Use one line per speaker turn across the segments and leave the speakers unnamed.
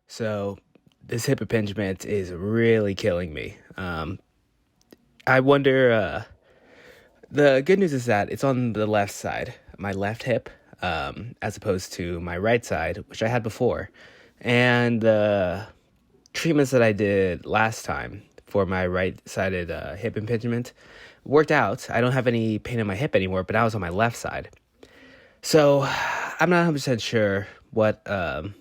So this hip impingement is really killing me. I wonder. The good news is that it's on the left side, my left hip, as opposed to my right side, which I had before. And the treatments that I did last time for my right-sided hip impingement worked out. I don't have any pain in my hip anymore, but now it's on my left side. So I'm not 100% sure what I'm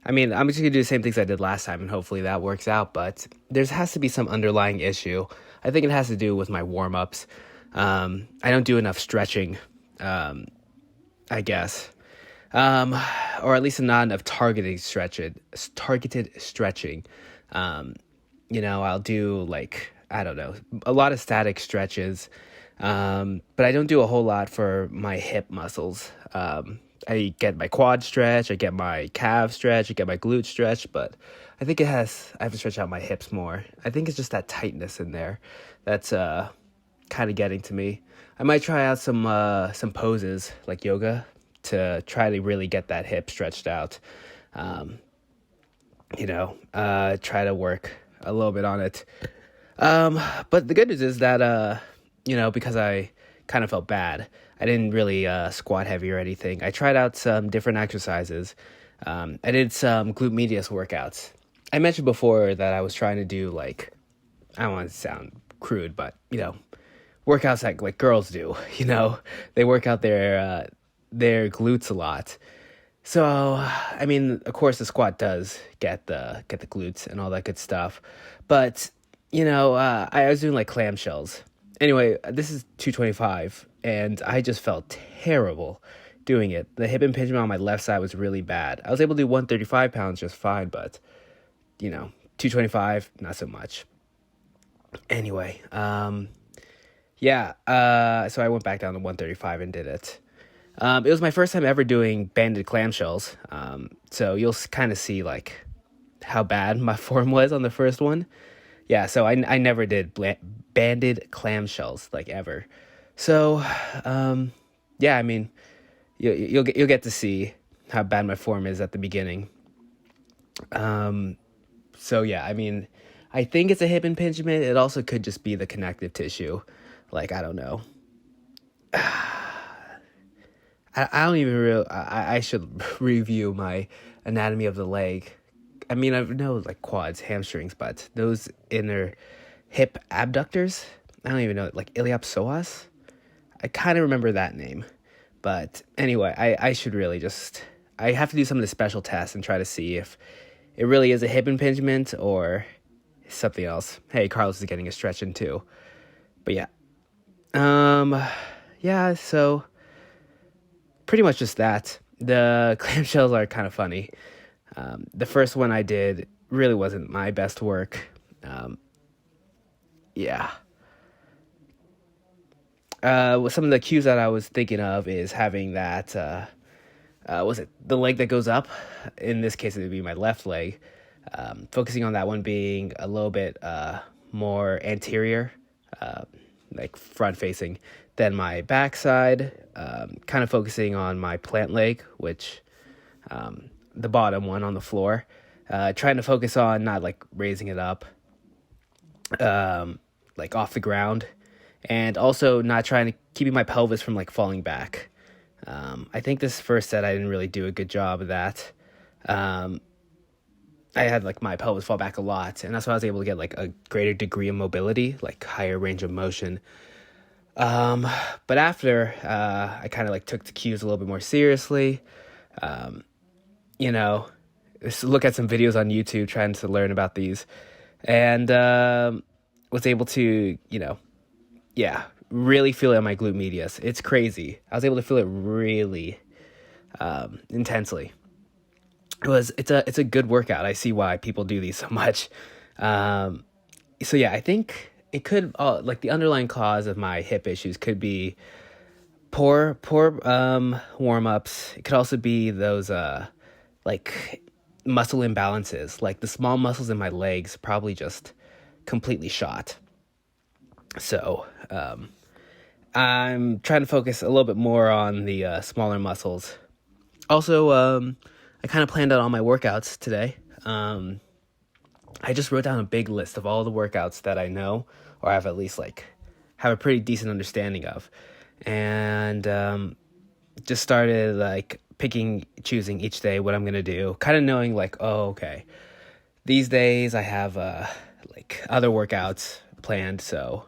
just gonna do the same things I did last time, and hopefully that works out. But there has to be some underlying issue. I think it has to do with my warm ups. I don't do enough stretching, I guess, or at least not enough targeted stretching. I'll do like I don't know a lot of static stretches, but I don't do a whole lot for my hip muscles. I get my quad stretch, I get my calf stretch, I get my glute stretch, but I think I have to stretch out my hips more. I think it's just that tightness in there that's kind of getting to me. I might try out some poses like yoga to try to really get that hip stretched out. Um, Try to work a little bit on it. But the good news is that because I kind of felt bad, I didn't really squat heavy or anything. I tried out some different exercises. I did some glute medius workouts. I mentioned before that I was trying to do like, I don't want to sound crude, but workouts that like girls do. They work out their glutes a lot. So, I mean, of course, the squat does get the glutes and all that good stuff, but I was doing like clamshells. Anyway, this is 225, and I just felt terrible doing it. The hip impingement on my left side was really bad. I was able to do 135 pounds just fine, but 225, not so much. Anyway, so I went back down to 135 and did it. It was my first time ever doing banded clamshells. So you'll kind of see like how bad my form was on the first one. Yeah, so I never did banded clamshells like ever. So, I mean, you'll get to see how bad my form is at the beginning. So yeah, I mean, I think it's a hip impingement. It also could just be the connective tissue. Like I don't know. I don't even real. I should review my anatomy of the leg. I mean, I know like quads, hamstrings, but those inner hip abductors, I don't even know, like iliopsoas. I kind of remember that name, but anyway, I should really I have to do some of the special tests and try to see if it really is a hip impingement or something else. Hey, Carlos is getting a stretch in too, but yeah, so pretty much just that. The clamshells are kind of funny. The first one I did really wasn't my best work. Yeah. Some of the cues that I was thinking of is having that, was it the leg that goes up? In this case, it would be my left leg. Focusing on that one being a little bit more anterior, like front facing, than my backside. Kind of focusing on my plant leg, which the bottom one on the floor. Trying to focus on not like raising it up, like off the ground, and also not trying to keeping my pelvis from like falling back. I think this first set I didn't really do a good job of that. I had like my pelvis fall back a lot, and that's why I was able to get like a greater degree of mobility, like higher range of motion. But after, I kind of like took the cues a little bit more seriously. Just look at some videos on YouTube trying to learn about these, and was able to, really feel it in my glute medius. It's crazy. I was able to feel it really intensely. It's a good workout. I see why people do these so much. So yeah, I think it could like the underlying cause of my hip issues could be poor warm ups. It could also be those like muscle imbalances, like the small muscles in my legs probably just completely shot. So I'm trying to focus a little bit more on the smaller muscles. Also, I kind of planned out all my workouts today. I just wrote down a big list of all the workouts that I know, or have at least like have a pretty decent understanding of, and just started like choosing each day what I'm gonna do, kind of knowing like, oh, okay, these days I have like other workouts planned, so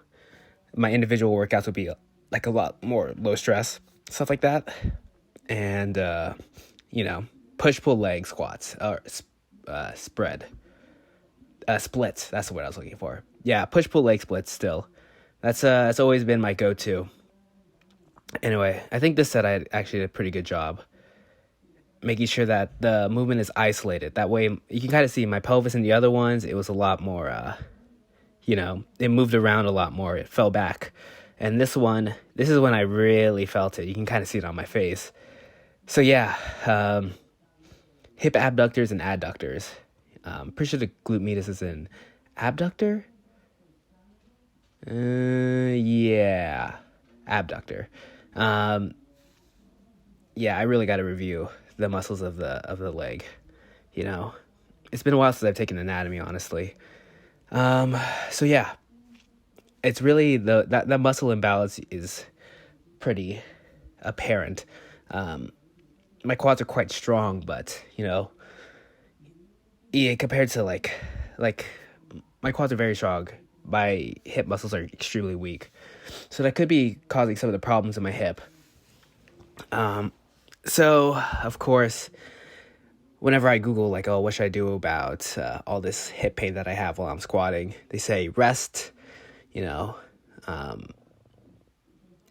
my individual workouts would be like a lot more low stress, stuff like that, and push pull leg squats or splits. That's what I was looking for. Yeah, push pull leg splits. Still, that's always been my go-to. Anyway, I think this set I actually did a pretty good job making sure that the movement is isolated. That way, you can kind of see my pelvis in the other ones. It was a lot more, it moved around a lot more. It fell back. And this is when I really felt it. You can kind of see it on my face. So yeah, hip abductors and adductors. Pretty sure the glute medius is an abductor. Yeah, abductor. Yeah, I really got to review the muscles of the leg. It's been a while since I've taken anatomy, honestly. So yeah, it's really that muscle imbalance is pretty apparent. My quads are quite strong, but yeah, compared to like my quads are very strong. My hip muscles are extremely weak, so that could be causing some of the problems in my hip. So of course, whenever I Google like, oh, what should I do about all this hip pain that I have while I'm squatting, they say rest,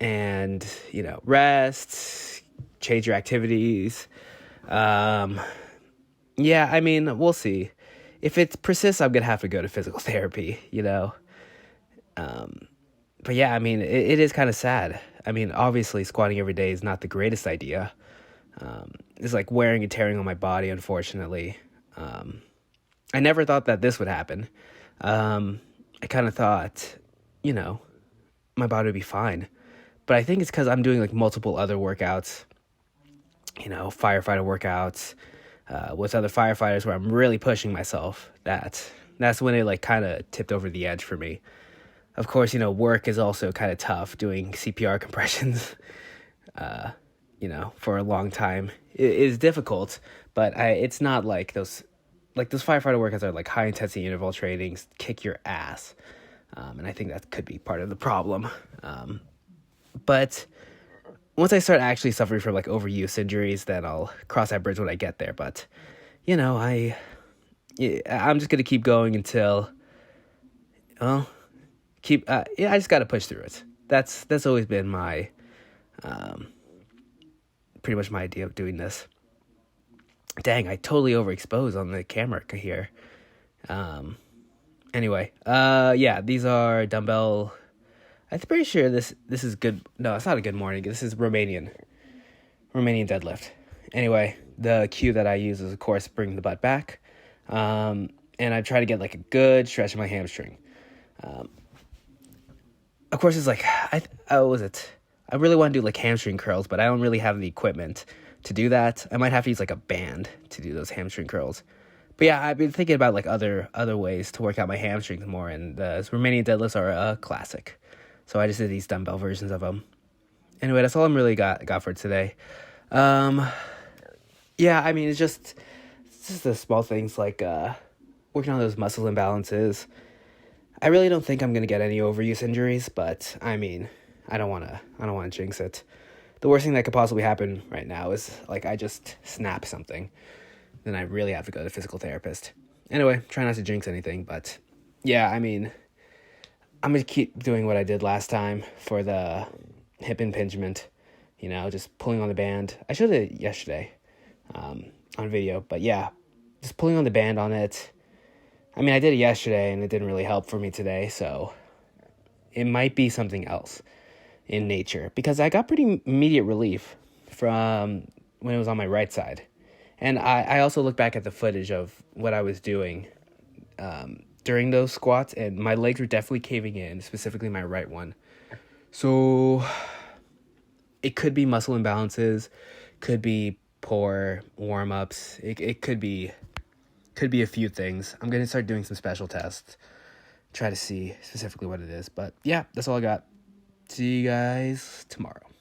and rest, change your activities. Yeah, I mean, we'll see. If it persists, I'm gonna have to go to physical therapy, But yeah, I mean, it is kind of sad. I mean, obviously, squatting every day is not the greatest idea. It's like wearing and tearing on my body, unfortunately. I never thought that this would happen. I kind of thought, my body would be fine. But I think it's because I'm doing like multiple other workouts, firefighter workouts, with other firefighters where I'm really pushing myself. That's when it like kind of tipped over the edge for me. Of course, work is also kind of tough doing CPR compressions, for a long time. It is difficult, but it's not like those firefighter workouts are like high intensity interval trainings, kick your ass. And I think that could be part of the problem. But once I start actually suffering from like overuse injuries, then I'll cross that bridge when I get there. But, I'm just going to keep going until, I just got to push through it. That's always been my, pretty much my idea of doing this. Dang, I totally overexposed on the camera here. Anyway, yeah, these are dumbbell. I'm pretty sure this is good. No, it's not a good morning. This is Romanian deadlift. Anyway, the cue that I use is, of course, bring the butt back. And I try to get like a good stretch of my hamstring. Of course, it's like, I really want to do like hamstring curls, but I don't really have the equipment to do that. I might have to use like a band to do those hamstring curls. But yeah, I've been thinking about like other ways to work out my hamstrings more, and the Romanian deadlifts are a classic. So I just did these dumbbell versions of them. Anyway, that's all I'm really got for today. Yeah, I mean, it's just the small things like working on those muscle imbalances. I really don't think I'm gonna get any overuse injuries, but I mean, I don't wanna jinx it. The worst thing that could possibly happen right now is like I just snap something. Then I really have to go to a physical therapist. Anyway, try not to jinx anything, but yeah, I mean, I'm going to keep doing what I did last time for the hip impingement, just pulling on the band. I showed it yesterday on video, but yeah, just pulling on the band on it. I mean, I did it yesterday and it didn't really help for me today, so it might be something else in nature, because I got pretty immediate relief from when it was on my right side. And I also look back at the footage of what I was doing during those squats, and my legs were definitely caving in, specifically my right one. So it could be muscle imbalances, could be poor warm-ups. It could be Could be a few things. I'm going to start doing some special tests. Try to see specifically what it is. But yeah, that's all I got. See you guys tomorrow.